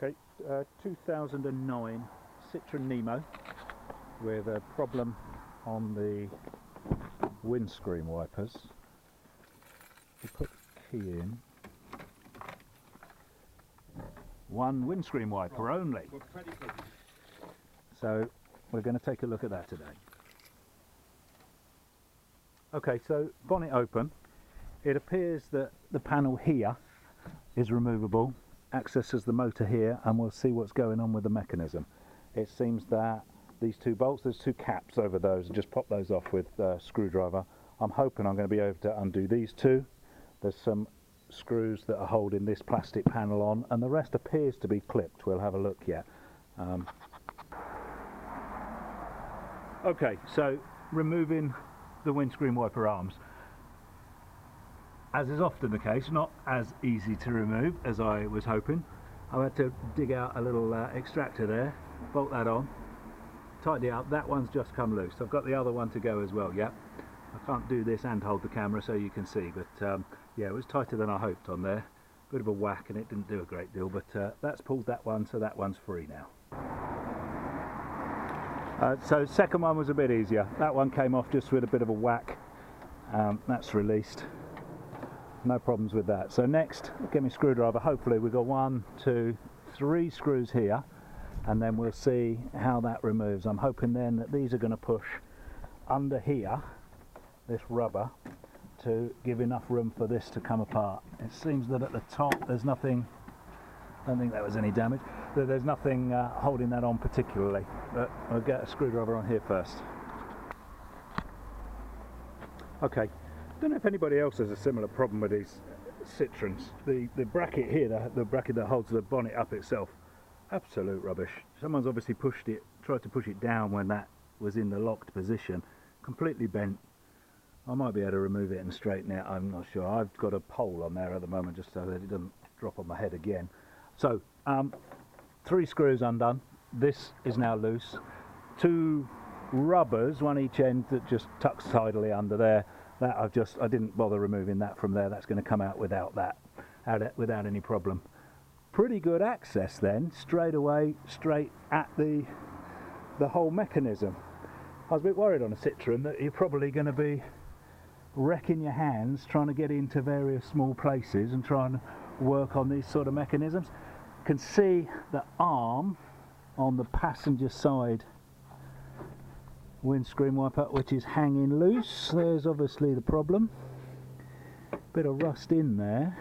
Okay, 2009 Citreon Nemo with a problem on the windscreen wipers. We put the key in. One windscreen wiper only. So we're going to take a look at that today. Okay, so bonnet open. It appears that the panel here is removable, accesses the motor here, and we'll see what's going on with the mechanism. It seems that these two bolts, there's two caps over those, just pop those off with a screwdriver. I'm hoping I'm going to be able to undo these two. There's some screws that are holding this plastic panel on, and the rest appears to be clipped. We'll have a look yet. Okay, so removing the windscreen wiper arms. As is often the case, not as easy to remove as I was hoping. I had to dig out a little extractor there, bolt that on, tighten it up. That one's just come loose. I've got the other one to go as well, yeah. I can't do this and hold the camera so you can see, but yeah, it was tighter than I hoped on there. Bit of a whack and it didn't do a great deal, but that's pulled that one, so that one's free now. So second one was a bit easier. That one came off just with a bit of a whack. That's released. No problems with that. So next, get me a screwdriver. Hopefully we've got 1, 2, 3 screws here, and then we'll see how that removes. I'm hoping then that these are going to push under here, this rubber, to give enough room for this to come apart. It seems that at the top there's nothing, I don't think that was any damage, that there's nothing holding that on particularly, but I'll get a screwdriver on here first. Okay. I don't know if anybody else has a similar problem with these Citreons. The bracket here, the bracket that holds the bonnet up itself, absolute rubbish. Someone's obviously tried to push it down when that was in the locked position, completely bent. I might be able to remove it and straighten it, I'm not sure. I've got a pole on there at the moment just so that it doesn't drop on my head again. So 3 screws undone. This is now loose. 2 rubbers, one each end, that just tucks tidily under there. That I didn't bother removing that from there. That's going to come out without that, without any problem. Pretty good access then, straight away, straight at the whole mechanism. I was a bit worried on a Citreon that you're probably going to be wrecking your hands trying to get into various small places and trying to work on these sort of mechanisms. You can see the arm on the passenger side windscreen wiper, which is hanging loose. There's obviously the problem. Bit of rust in there.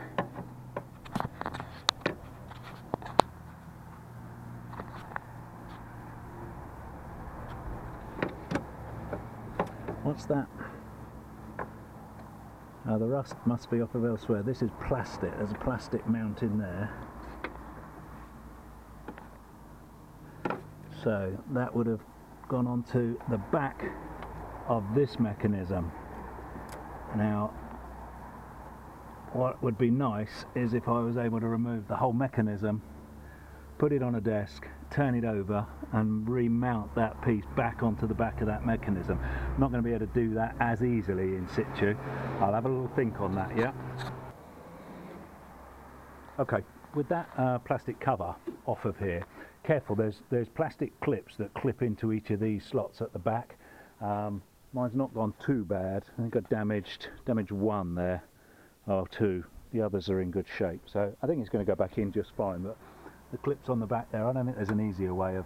What's that? Oh, the rust must be off of elsewhere. This is plastic. There's a plastic mount in there. So that would have gone onto the back of this mechanism. Now, what would be nice is if I was able to remove the whole mechanism, put it on a desk, turn it over and remount that piece back onto the back of that mechanism. I'm not going to be able to do that as easily in situ. I'll have a little think on that, yeah? Okay, with that plastic cover off of here, careful, there's plastic clips that clip into each of these slots at the back. Mine's not gone too bad. I think I damaged 1 there, or 2. The others are in good shape, so I think it's going to go back in just fine. But the clips on the back there, I don't think there's an easier way of,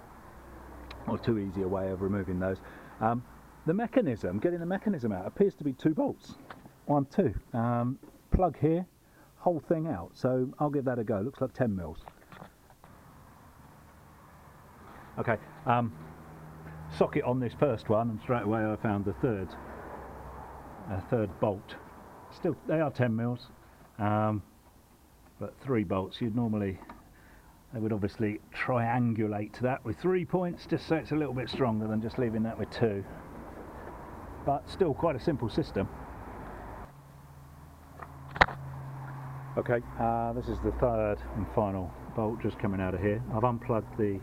or too easy a way of removing those. The mechanism, getting the mechanism out, appears to be 2 bolts. 1, 2. Plug here, whole thing out. So I'll give that a go. Looks like 10 mils. Okay, socket on this first one, and straight away I found the third bolt. Still, they are 10 mils, but 3 bolts. They would obviously triangulate that with 3 points, just so it's a little bit stronger than just leaving that with 2. But still quite a simple system. Okay, this is the third and final bolt just coming out of here. I've unplugged the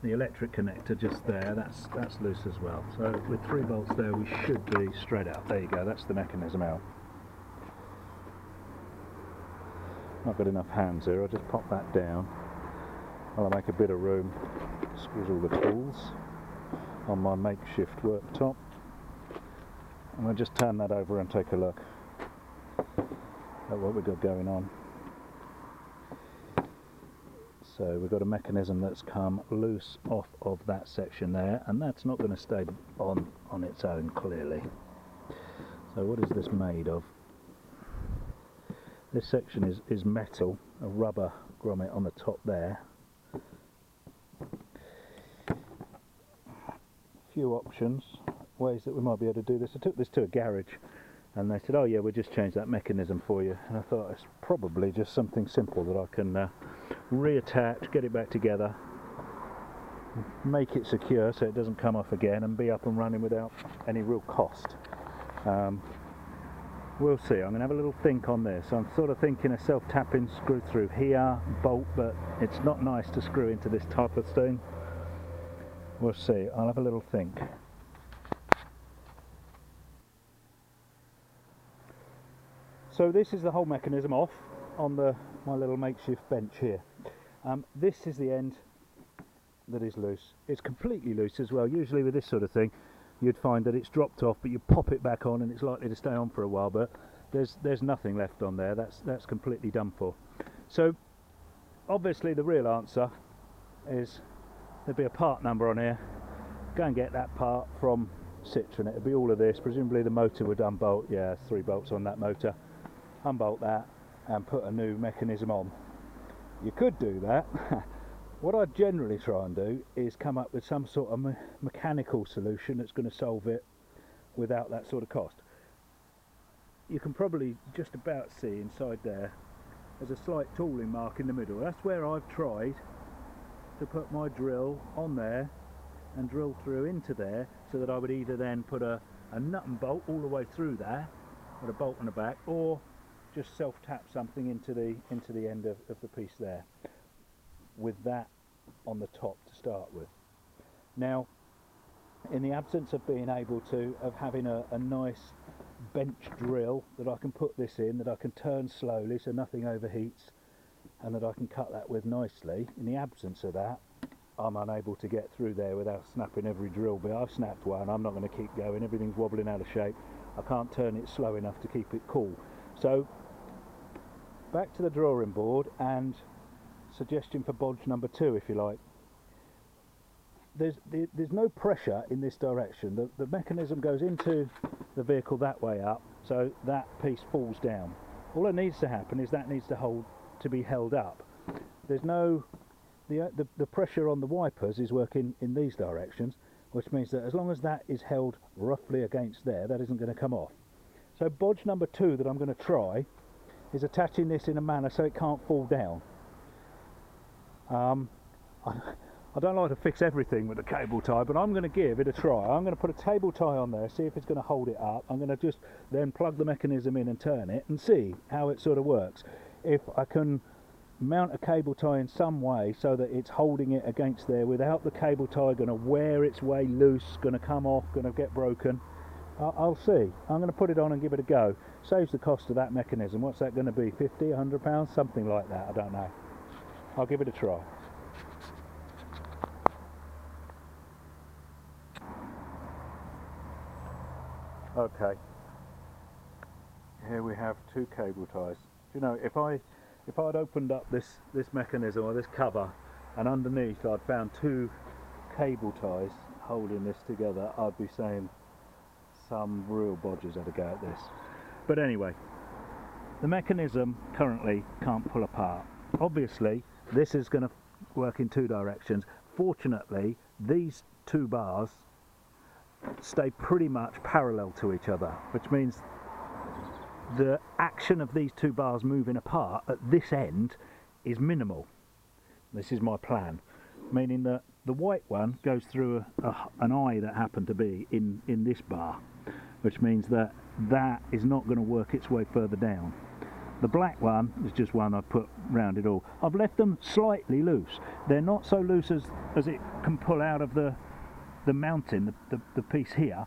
electric connector just there. That's loose as well. So with 3 bolts there, we should be straight out. There you go. That's the mechanism out. Not got enough hands here. I'll just pop that down. I'll make a bit of room. Squeeze all the tools on my makeshift worktop. And I'll just turn that over and take a look at what we've got going on. So we've got a mechanism that's come loose off of that section there, and that's not going to stay on its own, clearly. So what is this made of? This section is metal, a rubber grommet on the top there. Few options, ways that we might be able to do this. I took this to a garage and they said, oh yeah, we'll just change that mechanism for you. And I thought it's probably just something simple that I can reattach, get it back together, make it secure so it doesn't come off again, and be up and running without any real cost. We'll see. I'm going to have a little think on this. I'm sort of thinking a self-tapping screw through here, bolt, but it's not nice to screw into this type of thing. We'll see. I'll have a little think. So this is the whole mechanism off on my little makeshift bench here. This is the end that is loose. It's completely loose as well. Usually with this sort of thing you'd find that it's dropped off, but you pop it back on and it's likely to stay on for a while, but there's nothing left on there. That's completely done for. So obviously the real answer is there'll be a part number on here. Go and get that part from Citreon. It'll be all of this. Presumably the motor would unbolt. Yeah, 3 bolts on that motor. Unbolt that and put a new mechanism on. You could do that. What I generally try and do is come up with some sort of mechanical solution that's going to solve it without that sort of cost. You can probably just about see inside there there's a slight tooling mark in the middle. That's where I've tried to put my drill on there and drill through into there, so that I would either then put a nut and bolt all the way through there with a bolt on the back, or just self-tap something into the end of the piece there, with that on the top to start with. Now, in the absence of being able to, of having a nice bench drill that I can put this in, that I can turn slowly so nothing overheats, and that I can cut that with nicely, in the absence of that, I'm unable to get through there without snapping every drill bit. I've snapped one, I'm not going to keep going, everything's wobbling out of shape. I can't turn it slow enough to keep it cool. So back to the drawing board, and suggestion for bodge number 2, if you like. There's no pressure in this direction. The mechanism goes into the vehicle that way up, so that piece falls down. All that needs to happen is that needs to be held up. There's no the pressure on the wipers is working in these directions, which means that as long as that is held roughly against there, that isn't going to come off. So bodge number 2 that I'm going to try is attaching this in a manner so it can't fall down. I don't like to fix everything with a cable tie, but I'm going to give it a try. I'm going to put a cable tie on there, see if it's going to hold it up. I'm going to just then plug the mechanism in and turn it and see how it sort of works. If I can mount a cable tie in some way so that it's holding it against there without the cable tie going to wear its way loose, going to come off, going to get broken, I'll see. I'm going to put it on and give it a go. Saves the cost of that mechanism. What's that going to be? 50, 100 pounds, something like that, I don't know. I'll give it a try. Okay, here we have 2 cable ties. You know, if I'd opened up this mechanism or this cover, and underneath I'd found 2 cable ties holding this together, I'd be saying some real bodgers had to go at this. But anyway, the mechanism currently can't pull apart. Obviously this is going to work in 2 directions. Fortunately these 2 bars stay pretty much parallel to each other, which means the action of these 2 bars moving apart at this end is minimal. This is my plan, meaning that the white one goes through an eye that happened to be in this bar, which means that is not going to work its way further down. The black one is just one I've put round it all. I've left them slightly loose. They're not so loose as it can pull out of the mounting, the piece here,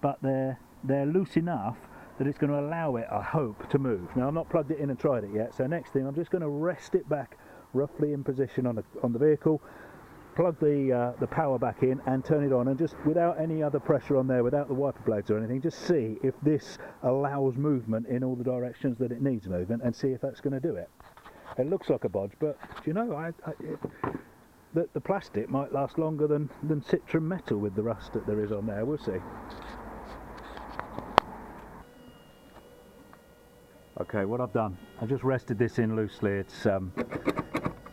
but they're loose enough that it's going to allow it, I hope, to move. Now I've not plugged it in and tried it yet, so next thing I'm just going to rest it back roughly in position on the vehicle, plug the power back in and turn it on, and just without any other pressure on there, without the wiper blades or anything, just see if this allows movement in all the directions that it needs movement, and see if that's going to do it. It looks like a bodge, but you know, the plastic might last longer than Citreon metal with the rust that there is on there. We'll see. Okay, what I've done, I've just rested this in loosely. It's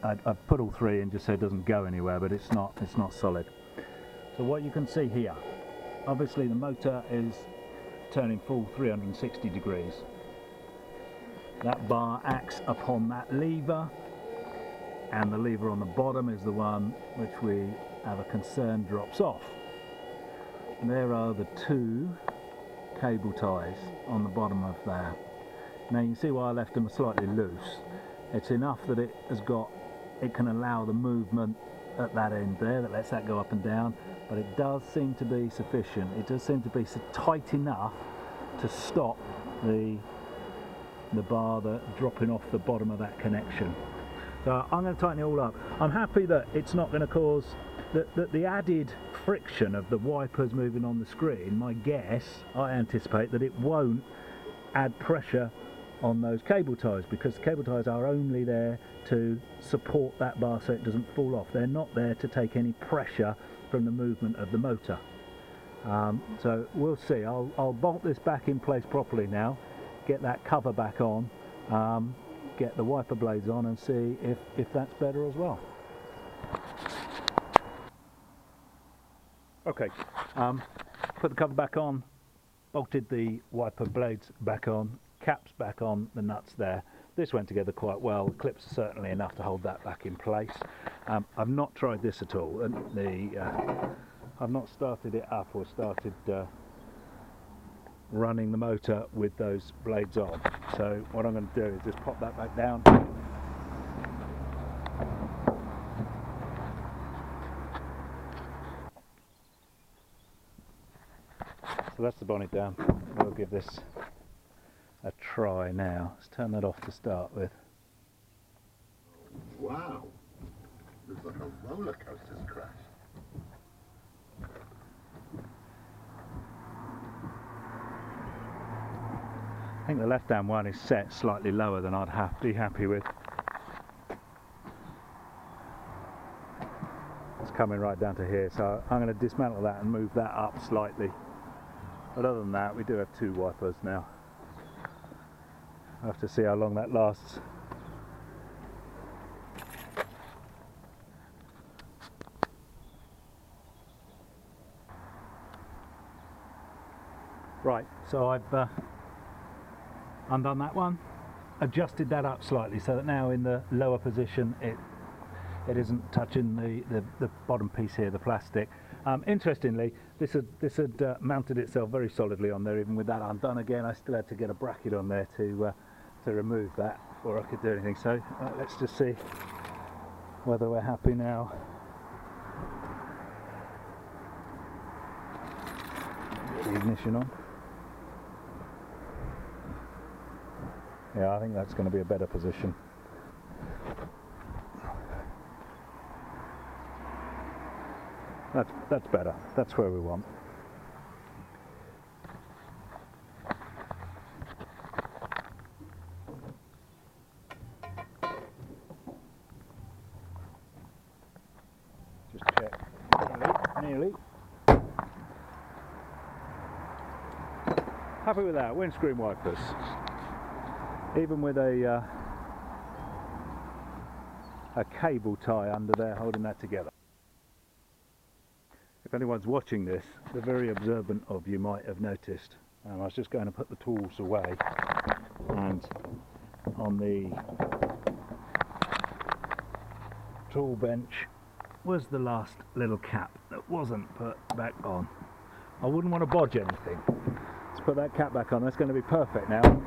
I've put all three in just so it doesn't go anywhere, but it's not solid. So what you can see here, obviously the motor is turning full 360 degrees. That bar acts upon that lever, and the lever on the bottom is the one which we have a concern drops off. And there are the two cable ties on the bottom of there. Now you can see why I left them slightly loose. It's enough that it can allow the movement at that end there, that lets that go up and down, but it does seem to be sufficient. It does seem to be tight enough to stop the bar dropping off the bottom of that connection. So I'm going to tighten it all up. I'm happy that it's not going to cause the added friction of the wipers moving on the screen. My guess, I anticipate that it won't add pressure on those cable ties, because the cable ties are only there to support that bar so it doesn't fall off. They're not there to take any pressure from the movement of the motor. So we'll see. I'll bolt this back in place properly now, get that cover back on, get the wiper blades on, and see if that's better as well. Okay, put the cover back on, bolted the wiper blades back on, caps back on, the nuts there. This went together quite well. The clips are certainly enough to hold that back in place. I've not tried this at all, and I've not started it up or started running the motor with those blades on. So what I'm going to do is just pop that back down. So that's the bonnet down. We'll give this a try now. Let's turn that off to start with. Wow, looks like a roller coaster's crash. I think the left-hand one is set slightly lower than I'd be happy with. It's coming right down to here, so I'm going to dismantle that and move that up slightly. But other than that, we do have two wipers now. I'll have to see how long that lasts. Right, so I've undone that one, adjusted that up slightly so that now in the lower position it isn't touching the bottom piece here, the plastic. Interestingly, this had mounted itself very solidly on there even with that undone again. I still had to get a bracket on there to remove that before I could do anything. So let's just see whether we're happy now. Get the ignition on. Yeah, I think that's going to be a better position. That's better. That's where we want. Just check. Nearly. Happy with that. Windscreen wipers. Even with a cable tie under there holding that together. If anyone's watching this, the very observant of you might have noticed. I was just going to put the tools away, and on the tool bench was the last little cap that wasn't put back on. I wouldn't want to bodge anything. Let's put that cap back on. That's going to be perfect now.